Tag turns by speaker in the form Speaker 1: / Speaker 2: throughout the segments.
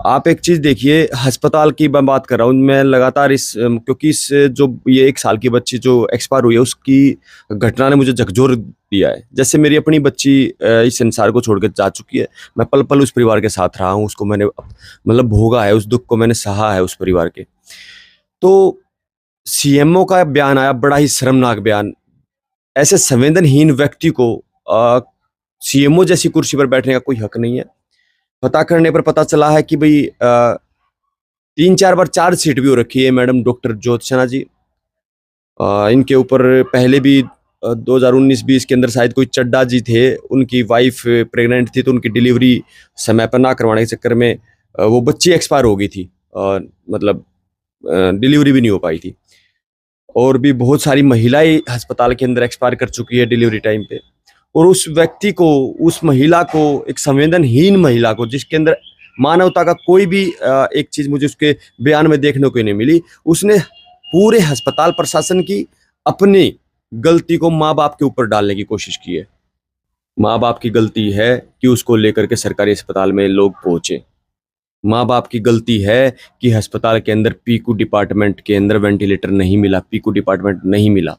Speaker 1: आप एक चीज़ देखिए, अस्पताल की मैं बात कर रहा हूँ, मैं लगातार क्योंकि इस जो ये 1 साल की बच्ची जो एक्सपायर हुई है, उसकी घटना ने मुझे झकझोर दिया है। जैसे मेरी अपनी बच्ची इस संसार को छोड़ के जा चुकी है, मैं पल-पल उस परिवार के साथ रहा हूँ, उसको मैंने मतलब भोगा है, उस दुःख को मैंने सहा है उस परिवार के। तो सीएमओ का बयान आया, बड़ा ही शर्मनाक बयान। ऐसे संवेदनहीन व्यक्ति को सीएमओ जैसी कुर्सी पर बैठने का कोई हक नहीं है। पता करने पर पता चला है कि भई 3-4 बार चार्जशीट भी हो रखी है मैडम डॉक्टर ज्योत्सना जी। इनके ऊपर पहले भी 2019-20 के अंदर शायद कोई चड्ढा जी थे, उनकी वाइफ प्रेग्नेंट थी, तो उनकी डिलीवरी समय पर ना करवाने के चक्कर में वो बच्ची एक्सपायर हो गई थी। मतलब डिलीवरी भी नहीं हो पाई थी। और भी बहुत सारी महिलाएँ अस्पताल के अंदर एक्सपायर कर चुकी है डिलीवरी टाइम पे। और उस व्यक्ति को, उस महिला को, एक संवेदनहीन महिला को, जिसके अंदर मानवता का कोई भी एक चीज़ मुझे उसके बयान में देखने को नहीं मिली, उसने पूरे अस्पताल प्रशासन की अपनी गलती को माँ-बाप के ऊपर डालने की कोशिश की है। माँ-बाप की गलती है कि उसको लेकर के सरकारी अस्पताल में लोग पहुँचे। माँ-बाप की गलती है कि अस्पताल के अंदर पीकू डिपार्टमेंट के अंदर वेंटिलेटर नहीं मिला, पीकू डिपार्टमेंट नहीं मिला।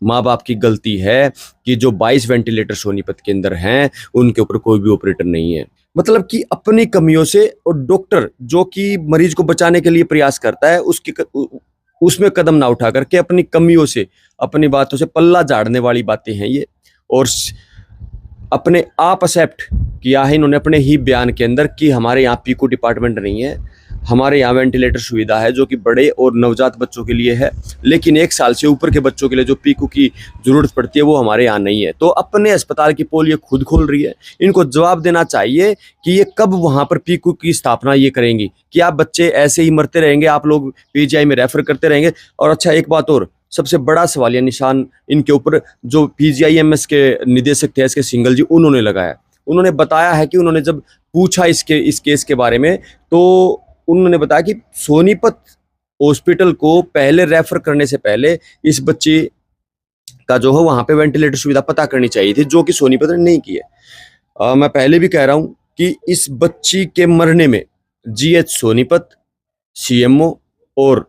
Speaker 1: माँ-बाप की गलती है कि जो 22 वेंटिलेटर सोनीपत के अंदर हैं, उनके ऊपर कोई भी ऑपरेटर नहीं है। मतलब कि अपनी कमियों से, और डॉक्टर जो कि मरीज को बचाने के लिए प्रयास करता है, उसमें कदम ना उठा करके अपनी कमियों से, अपनी बातों से पल्ला झाड़ने वाली बातें हैं ये। और अपने आप एक्सेप्ट किया है इन्होंने अपने ही बयान के अंदर कि हमारे यहाँ पीकू डिपार्टमेंट नहीं है, हमारे यहाँ वेंटिलेटर सुविधा है जो कि बड़े और नवजात बच्चों के लिए है, लेकिन 1 साल से ऊपर के बच्चों के लिए जो पीकू की ज़रूरत पड़ती है वो हमारे यहाँ नहीं है। तो अपने अस्पताल की पोल ये खुद खोल रही है। इनको जवाब देना चाहिए कि ये कब वहाँ पर पीकू की स्थापना ये करेंगी, कि आप बच्चे ऐसे ही मरते रहेंगे, आप लोग पीजीआई में रेफर करते रहेंगे। और अच्छा, एक बात और, सबसे बड़ा सवालिया निशान इनके ऊपर जो पीजीआईएमएस के निदेशक थे एस के सिंघल जी, उन्होंने लगाया। उन्होंने बताया है कि उन्होंने जब पूछा इस केस के बारे में, तो उन्होंने बताया कि सोनीपत हॉस्पिटल को पहले रेफर करने से पहले इस बच्ची का जो है वहां पे वेंटिलेटर सुविधा पता करनी चाहिए थी, जो कि सोनीपत ने नहीं की है। मैं पहले भी कह रहा हूं कि इस बच्ची के मरने में जीएच सोनीपत, सीएमओ और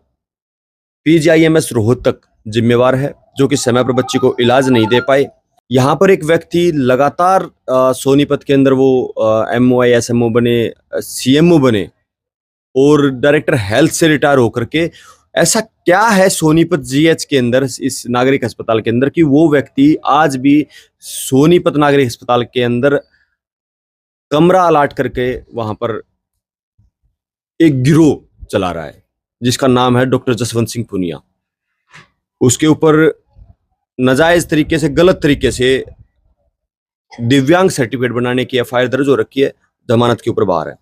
Speaker 1: पीजीआईएमएस रोहतक जिम्मेवार है, जो कि समय पर बच्ची को इलाज नहीं दे पाए। यहाँ पर एक व्यक्ति लगातार सोनीपत के अंदर वो एमओ एसएमओ बने, सीएमओ बने और डायरेक्टर हेल्थ से रिटायर होकर के, ऐसा क्या है सोनीपत जीएच के अंदर, इस नागरिक अस्पताल के अंदर, कि वो व्यक्ति आज भी सोनीपत नागरिक अस्पताल के अंदर कमरा अलाट करके वहां पर एक गिरोह चला रहा है जिसका नाम है डॉक्टर जसवंत सिंह पुनिया। उसके ऊपर नाजायज तरीके से, गलत तरीके से दिव्यांग सर्टिफिकेट बनाने की एफआईआर दर्ज हो रखी है, जमानत के ऊपर बाहर है।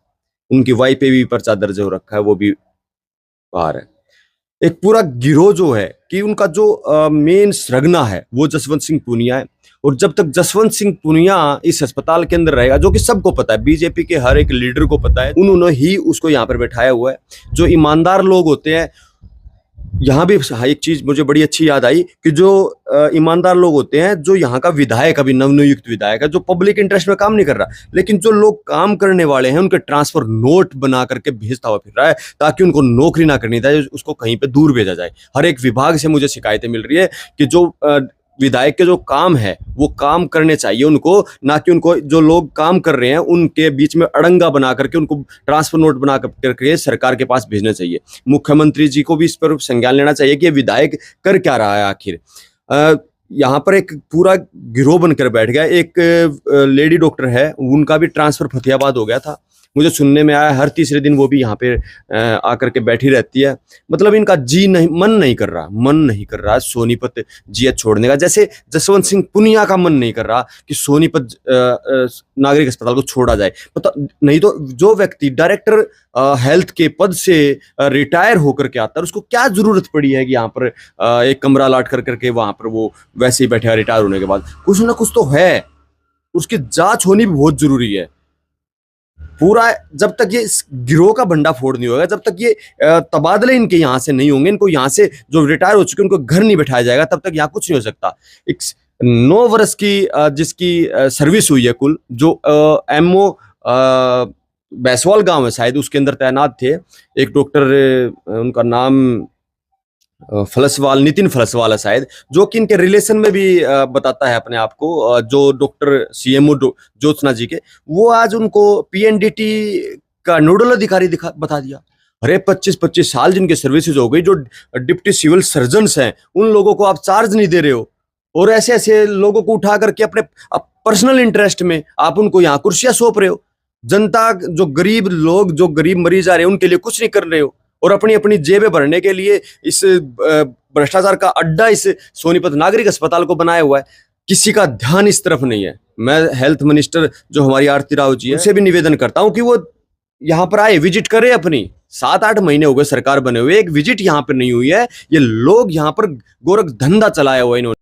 Speaker 1: उनकी वाइफ पे भी पर्चा दर्ज हो रखा है, वो भी बाहर है। एक पूरा गिरोह जो है कि उनका जो मेन सरगना है वो जसवंत सिंह पुनिया है। और जब तक जसवंत सिंह पुनिया इस अस्पताल के अंदर रहेगा, जो कि सबको पता है, बीजेपी के हर एक लीडर को पता है, उन्होंने ही उसको यहाँ पर बैठाया हुआ है। जो ईमानदार लोग होते हैं, यहाँ भी एक चीज मुझे बड़ी अच्छी याद आई कि जो ईमानदार लोग होते हैं, जो यहाँ का विधायक, अभी नवनियुक्त विधायक है, जो पब्लिक इंटरेस्ट में काम नहीं कर रहा, लेकिन जो लोग काम करने वाले हैं उनके ट्रांसफर नोट बना करके भेजता हुआ फिर रहा है, ताकि उनको नौकरी ना करनी चाहिए, उसको कहीं पे दूर भेजा जाए। हर एक विभाग से मुझे शिकायतें मिल रही है कि जो विधायक के जो काम है वो काम करने चाहिए उनको, ना कि उनको जो लोग काम कर रहे हैं उनके बीच में अड़ंगा बना करके उनको ट्रांसफर नोट बना करके सरकार के पास भेजना चाहिए। मुख्यमंत्री जी को भी इस पर संज्ञान लेना चाहिए कि ये विधायक कर क्या रहा है आखिर। यहाँ पर एक पूरा गिरोह बनकर बैठ गया। एक लेडी डॉक्टर है, उनका भी ट्रांसफर फतेहाबाद हो गया था, मुझे सुनने में आया। हर तीसरे दिन वो भी यहाँ पे आकर के बैठी रहती है। मतलब इनका मन नहीं कर रहा सोनीपत जीएच छोड़ने का, जैसे जसवंत सिंह पुनिया का मन नहीं कर रहा कि सोनीपत नागरिक अस्पताल को छोड़ा जाए। मतलब नहीं तो जो व्यक्ति डायरेक्टर हेल्थ के पद से रिटायर होकर के आता है, उसको क्या जरूरत पड़ी है कि यहाँ पर एक कमरा लाट कर करके वहां पर वो वैसे ही बैठे रिटायर होने के बाद। कुछ ना कुछ तो है, उसकी जांच होनी भी बहुत जरूरी है। पूरा जब तक ये इस गिरोह का भंडाफोड़ नहीं होगा, जब तक ये तबादले इनके यहाँ से नहीं होंगे, इनको यहाँ से जो रिटायर हो चुके उनको घर नहीं बैठाया जाएगा, तब तक यहाँ कुछ नहीं हो सकता। एक 9 वर्ष की जिसकी सर्विस हुई है कुल, जो एमओ बैसवाल गांव है शायद, उसके अंदर तैनात थे। एक डॉक्टर, उनका नाम फलसवाल, नितिन फलसवाल है शायद, जो कि इनके रिलेशन में भी बताता है अपने आप को, जो डॉक्टर सीएमओ ज्योत्सना जी के, वो आज उनको पीएनडीटी का नोडल अधिकारी बता दिया। अरे 25-25 साल जिनके सर्विसेज हो गई, जो डिप्टी सिविल सर्जन्स हैं, उन लोगों को आप चार्ज नहीं दे रहे हो, और ऐसे ऐसे लोगों को उठा करके अपने पर्सनल इंटरेस्ट में आप उनको यहाँ कुर्सियां सौंप रहे हो। जनता, जो गरीब लोग, जो गरीब मरीज आ रहे हैं, उनके लिए कुछ नहीं कर रहे हो, और अपनी अपनी जेबें भरने के लिए इस भ्रष्टाचार का अड्डा इस सोनीपत नागरिक अस्पताल को बनाया हुआ है। किसी का ध्यान इस तरफ नहीं है। मैं हेल्थ मिनिस्टर जो हमारी आरती राव जी है, उनसे भी निवेदन करता हूं कि वो यहाँ पर आए, विजिट करे। अपनी 7-8 महीने हो गए सरकार बने हुए, एक विजिट यहाँ पर नहीं हुई है। ये लोग यहाँ पर गोरख धंधा चलाया हुआ इन्होंने।